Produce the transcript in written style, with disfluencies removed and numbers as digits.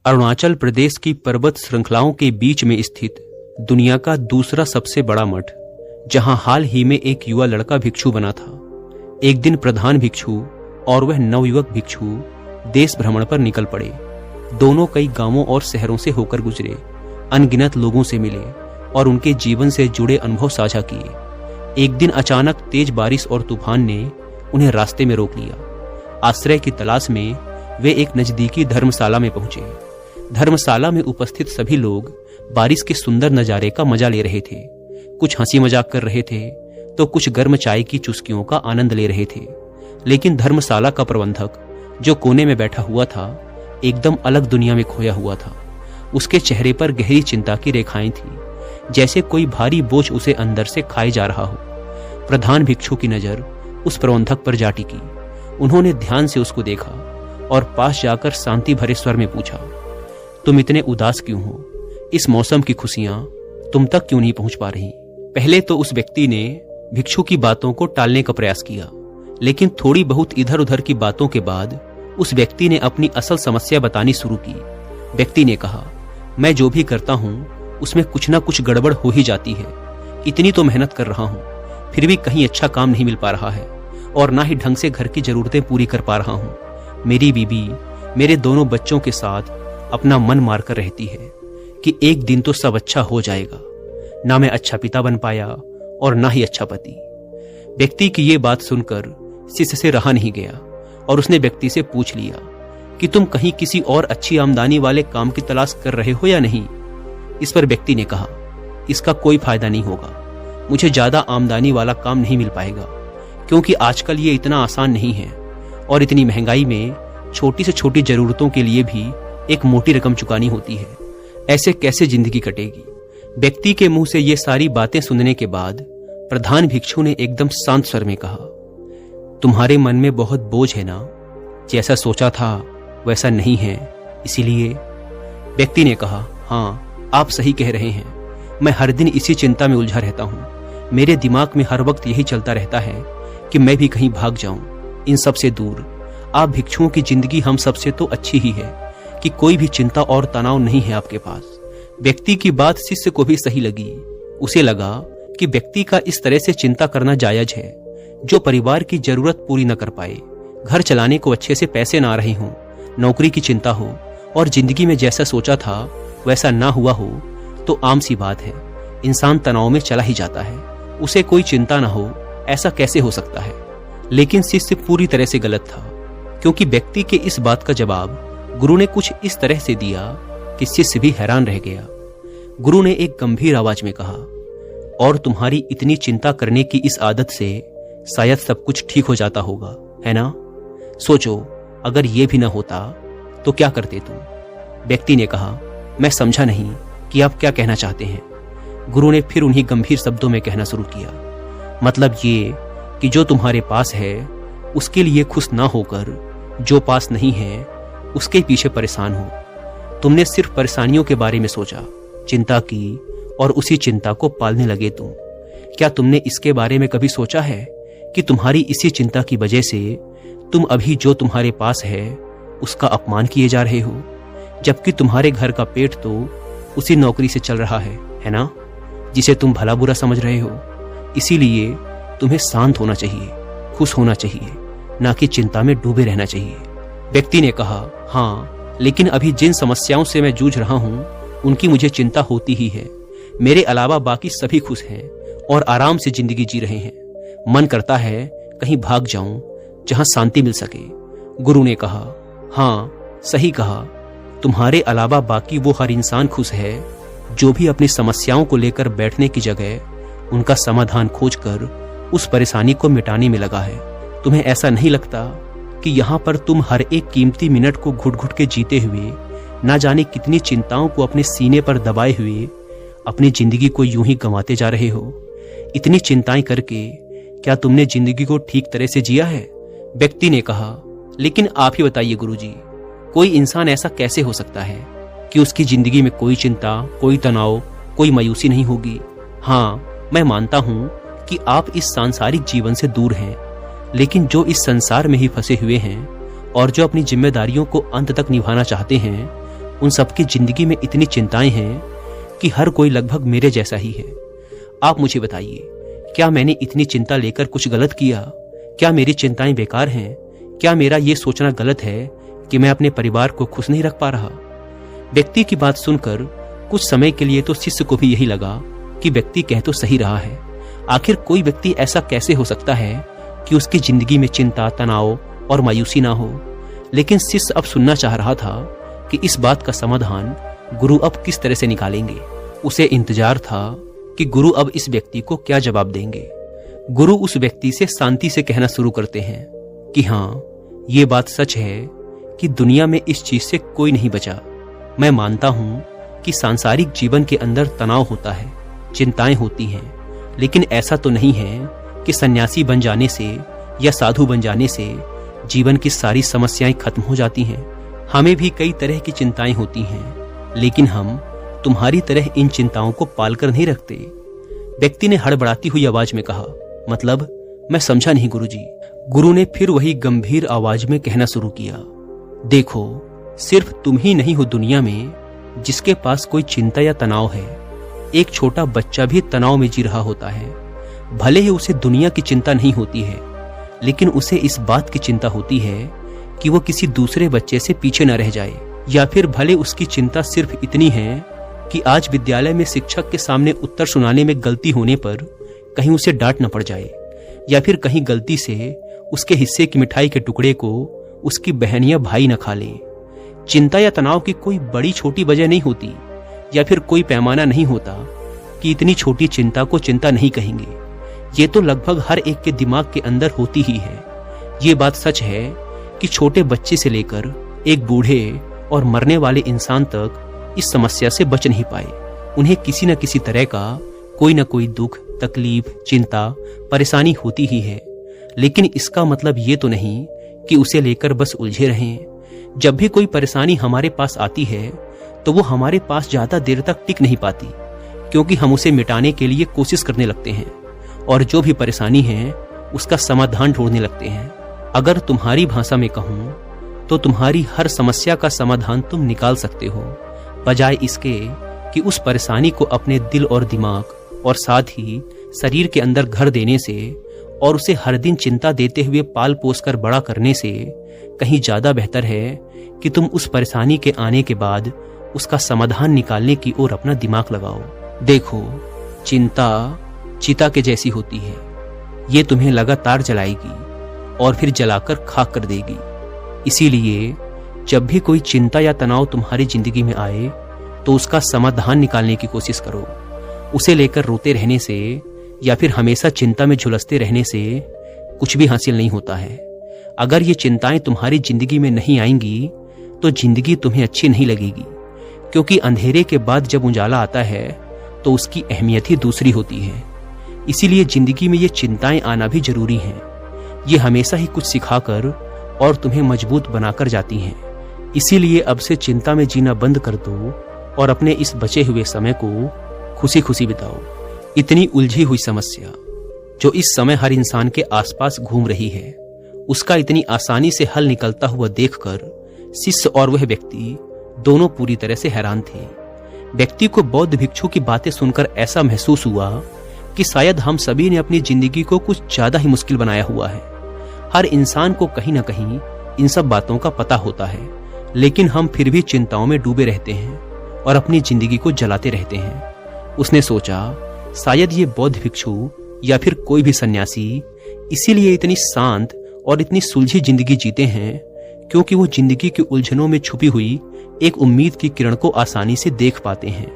अरुणाचल प्रदेश की पर्वत श्रृंखलाओं के बीच में स्थित दुनिया का दूसरा सबसे बड़ा मठ, जहां हाल ही में एक युवा लड़का भिक्षु बना था। एक दिन प्रधान भिक्षु और वह नवयुवक भिक्षु देश भ्रमण पर निकल पड़े। दोनों कई गांवों और शहरों से होकर गुजरे, अनगिनत लोगों से मिले और उनके जीवन से जुड़े अनुभव साझा किए। एक दिन अचानक तेज बारिश और तूफान ने उन्हें रास्ते में रोक लिया। आश्रय की तलाश में वे एक नजदीकी धर्मशाला में पहुंचे। धर्मशाला में उपस्थित सभी लोग बारिश के सुंदर नजारे का मजा ले रहे थे। कुछ हंसी मजाक कर रहे थे तो कुछ गर्म चाय की चुस्कियों का आनंद ले रहे थे। लेकिन धर्मशाला का प्रबंधक, जो कोने में बैठा हुआ था, एकदम अलग दुनिया में खोया हुआ था। उसके चेहरे पर गहरी चिंता की रेखाएं थी, जैसे कोई भारी बोझ उसे अंदर से खाए जा रहा हो। प्रधान भिक्षु की नजर उस प्रबंधक पर जा टिकी। उन्होंने ध्यान से उसको देखा और पास जाकर शांति भरे स्वर में पूछा, तुम इतने उदास क्यों हो? इस मौसम की खुशियां तुम तक क्यों नहीं पहुंच पा रही? पहले तो उस व्यक्ति ने भिक्षु की बातों को टालने का प्रयास किया, लेकिन थोड़ी बहुत इधर उधर की बातों के बाद उस व्यक्ति ने अपनी असल समस्या बतानी शुरू की। व्यक्ति ने कहा, मैं जो भी करता हूं उसमें कुछ ना कुछ गड़बड़ हो ही जाती है। इतनी तो मेहनत कर रहा हूं, फिर भी कहीं अच्छा काम नहीं मिल पा रहा है और ना ही ढंग से घर की जरूरतें पूरी कर पा रहा हूं। मेरी बीबी मेरे दोनों बच्चों के साथ अपना मन मारकर रहती है कि एक दिन तो सब अच्छा हो जाएगा। ना मैं अच्छा पिता बन पाया और ना ही अच्छा पति। व्यक्ति की ये बात सुनकर शिष्य से रहा नहीं गया और उसने व्यक्ति से पूछ लिया कि तुम कहीं किसी और अच्छी आमदनी वाले काम की तलाश कर रहे हो या नहीं? इस पर व्यक्ति ने कहा, इसका कोई फायदा नहीं होगा। मुझे ज्यादा आमदनी वाला काम नहीं मिल पाएगा, क्योंकि आजकल ये इतना आसान नहीं है और इतनी महंगाई में छोटी से छोटी जरूरतों के लिए भी एक मोटी रकम चुकानी होती है। ऐसे कैसे जिंदगी कटेगी? व्यक्ति के मुंह से ये सारी बातें सुनने के बाद प्रधान भिक्षु ने एकदम शांत स्वर में कहा, तुम्हारे मन में बहुत बोझ है ना? जैसा सोचा था वैसा नहीं है, इसीलिए। व्यक्ति ने कहा, हाँ, आप सही कह रहे हैं। मैं हर दिन इसी चिंता में उलझा रहता हूँ। मेरे दिमाग में हर वक्त यही चलता रहता है कि मैं भी कहीं भाग जाऊं इन सब से दूर। आप भिक्षुओं की जिंदगी हम सबसे तो अच्छी ही है कि कोई भी चिंता और तनाव नहीं है आपके पास। व्यक्ति की बात शिष्य को भी सही लगी। उसे लगा कि व्यक्ति का इस तरह से चिंता करना जायज है, जो परिवार की जरूरत पूरी न कर पाए, घर चलाने को अच्छे से पैसे ना रहे हों, नौकरी की चिंता हो और जिंदगी में जैसा सोचा था वैसा ना हुआ हो, तो आम सी बात है, इंसान तनाव में चला ही जाता है। उसे कोई चिंता ना हो, ऐसा कैसे हो सकता है? लेकिन शिष्य पूरी तरह से गलत था, क्योंकि व्यक्ति के इस बात का जवाब गुरु ने कुछ इस तरह से दिया कि शिष्य भी हैरान रह गया। गुरु ने एक गंभीर आवाज में कहा, और तुम्हारी इतनी चिंता करने की इस आदत से शायद सब कुछ ठीक हो जाता होगा, है ना? सोचो, अगर ये भी ना होता तो क्या करते तुम? व्यक्ति ने कहा, मैं समझा नहीं कि आप क्या कहना चाहते हैं। गुरु ने फिर उन्हीं गंभीर शब्दों में कहना शुरू किया, मतलब ये कि जो तुम्हारे पास है उसके लिए खुश ना होकर जो पास नहीं है उसके पीछे परेशान हो। तुमने सिर्फ परेशानियों के बारे में सोचा, चिंता की और उसी चिंता को पालने लगे तुम। क्या तुमने इसके बारे में कभी सोचा है कि तुम्हारी इसी चिंता की वजह से तुम अभी जो तुम्हारे पास है उसका अपमान किए जा रहे हो, जबकि तुम्हारे घर का पेट तो उसी नौकरी से चल रहा है ना, जिसे तुम भला बुरा समझ रहे हो। इसीलिए तुम्हें शांत होना चाहिए, खुश होना चाहिए, ना कि चिंता में डूबे रहना चाहिए। व्यक्ति ने कहा, हाँ, लेकिन अभी जिन समस्याओं से मैं जूझ रहा हूं उनकी मुझे चिंता होती ही है। मेरे अलावा बाकी सभी खुश हैं और आराम से जिंदगी जी रहे हैं। मन करता है कहीं भाग जाऊं जहां शांति मिल सके। गुरु ने कहा, हाँ, सही कहा। तुम्हारे अलावा बाकी वो हर इंसान खुश है जो भी अपनी समस्याओं को लेकर बैठने की जगह उनका समाधान खोजकर उस परेशानी को मिटाने में लगा है। तुम्हें ऐसा नहीं लगता कि यहाँ पर तुम हर एक कीमती मिनट को घुट घुट के जीते हुए ना जाने कितनी चिंताओं को अपने सीने पर दबाए हुए अपनी जिंदगी को यूं ही गंवाते जा रहे हो? इतनी चिंताएं करके क्या तुमने जिंदगी को ठीक तरह से जिया है? व्यक्ति ने कहा, लेकिन आप ही बताइए गुरुजी, कोई इंसान ऐसा कैसे हो सकता है कि उसकी जिंदगी में कोई चिंता, कोई तनाव, कोई मायूसी नहीं होगी? हाँ, मैं मानता हूं कि आप इस सांसारिक जीवन से दूर हैं, लेकिन जो इस संसार में ही फंसे हुए हैं और जो अपनी जिम्मेदारियों को अंत तक निभाना चाहते हैं, उन सबकी जिंदगी में इतनी चिंताएं हैं कि हर कोई लगभग मेरे जैसा ही है। आप मुझे बताइए, क्या मैंने इतनी चिंता लेकर कुछ गलत किया? क्या मेरी चिंताएं बेकार हैं? क्या मेरा ये सोचना गलत है कि मैं अपने परिवार को खुश नहीं रख पा रहा? व्यक्ति की बात सुनकर कुछ समय के लिए तो शिष्य को भी यही लगा कि व्यक्ति कह तो सही रहा है। आखिर कोई व्यक्ति ऐसा कैसे हो सकता है कि उसकी जिंदगी में चिंता, तनाव और मायूसी ना हो? लेकिन शिष्य अब सुनना चाह रहा था कि इस बात का समाधान गुरु अब किस तरह से निकालेंगे। उसे इंतजार था कि गुरु अब इस व्यक्ति को क्या जवाब देंगे। गुरु उस व्यक्ति से शांति से कहना शुरू करते हैं कि हाँ, ये बात सच है कि दुनिया में इस चीज से कोई नहीं बचा। मैं मानता हूं कि सांसारिक जीवन के अंदर तनाव होता है, चिंताएं होती हैं, लेकिन ऐसा तो नहीं है कि सन्यासी बन जाने से या साधु बन जाने से जीवन की सारी समस्याएं खत्म हो जाती हैं। हमें भी कई तरह की चिंताएं होती हैं, लेकिन हम तुम्हारी तरह इन चिंताओं को पालकर नहीं रखते। व्यक्ति ने हड़बड़ाती हुई आवाज में कहा, मतलब? मैं समझा नहीं गुरुजी। गुरु ने फिर वही गंभीर आवाज में कहना शुरू किया, देखो, सिर्फ तुम ही नहीं हो दुनिया में जिसके पास कोई चिंता या तनाव है। एक छोटा बच्चा भी तनाव में जी रहा होता है। भले ही उसे दुनिया की चिंता नहीं होती है, लेकिन उसे इस बात की चिंता होती है कि वो किसी दूसरे बच्चे से पीछे न रह जाए। या फिर भले उसकी चिंता सिर्फ इतनी है कि आज विद्यालय में शिक्षक के सामने उत्तर सुनाने में गलती होने पर कहीं उसे डांट न पड़ जाए, या फिर कहीं गलती से उसके हिस्से की मिठाई के टुकड़े को उसकी बहन या भाई न खा ले। चिंता या तनाव की कोई बड़ी छोटी वजह नहीं होती, या फिर कोई पैमाना नहीं होता कि इतनी छोटी चिंता को चिंता नहीं कहेंगे। ये तो लगभग हर एक के दिमाग के अंदर होती ही है। ये बात सच है कि छोटे बच्चे से लेकर एक बूढ़े और मरने वाले इंसान तक इस समस्या से बच नहीं पाए। उन्हें किसी न किसी तरह का कोई न कोई दुख, तकलीफ, चिंता, परेशानी होती ही है। लेकिन इसका मतलब ये तो नहीं कि उसे लेकर बस उलझे रहें। जब भी कोई परेशानी हमारे पास आती है तो वो हमारे पास ज्यादा देर तक टिक नहीं पाती, क्योंकि हम उसे मिटाने के लिए कोशिश करने लगते हैं और जो भी परेशानी है उसका समाधान ढूंढने लगते हैं। अगर तुम्हारी भाषा में कहूं तो तुम्हारी हर समस्या का समाधान तुम निकाल सकते हो, बजाय इसके कि उस परेशानी को अपने दिल और दिमाग और साथ ही शरीर के अंदर घर देने से और उसे हर दिन चिंता देते हुए पाल पोस कर बड़ा करने से कहीं ज्यादा बेहतर है कि तुम उस परेशानी के आने के बाद उसका समाधान निकालने की ओर अपना दिमाग लगाओ। देखो, चिंता चिता के जैसी होती है। ये तुम्हें लगातार जलाएगी और फिर जलाकर खाक कर देगी। इसीलिए जब भी कोई चिंता या तनाव तुम्हारी जिंदगी में आए तो उसका समाधान निकालने की कोशिश करो। उसे लेकर रोते रहने से या फिर हमेशा चिंता में झुलसते रहने से कुछ भी हासिल नहीं होता है। अगर ये चिंताएं तुम्हारी जिंदगी में नहीं आएंगी तो जिंदगी तुम्हें अच्छी नहीं लगेगी, क्योंकि अंधेरे के बाद जब उजाला आता है तो उसकी अहमियत ही दूसरी होती है। इसीलिए जिंदगी में ये चिंताएं आना भी जरूरी हैं। ये हमेशा ही कुछ सिखाकर और तुम्हें मजबूत बनाकर जाती हैं। इसीलिए अब से चिंता में जीना बंद कर दो और अपने इस बचे हुए समय को खुशी खुशी बिताओ। इतनी उलझी हुई समस्या जो इस समय हर इंसान के आसपास घूम रही है, उसका इतनी आसानी से हल निकलता हुआ देखकर शिष्य और वह व्यक्ति दोनों पूरी तरह से हैरान थे। व्यक्ति को बौद्ध भिक्षु की बातें सुनकर ऐसा महसूस हुआ कि शायद हम सभी ने अपनी जिंदगी को कुछ ज्यादा ही मुश्किल बनाया हुआ है। हर इंसान को कहीं ना कहीं इन सब बातों का पता होता है, लेकिन हम फिर भी चिंताओं में डूबे रहते हैं और अपनी जिंदगी को जलाते रहते हैं। उसने सोचा, शायद ये बौद्ध भिक्षु या फिर कोई भी सन्यासी इसीलिए इतनी शांत और इतनी सुलझी जिंदगी जीते हैं क्योंकि वो जिंदगी की उलझनों में छुपी हुई एक उम्मीद की किरण को आसानी से देख पाते हैं।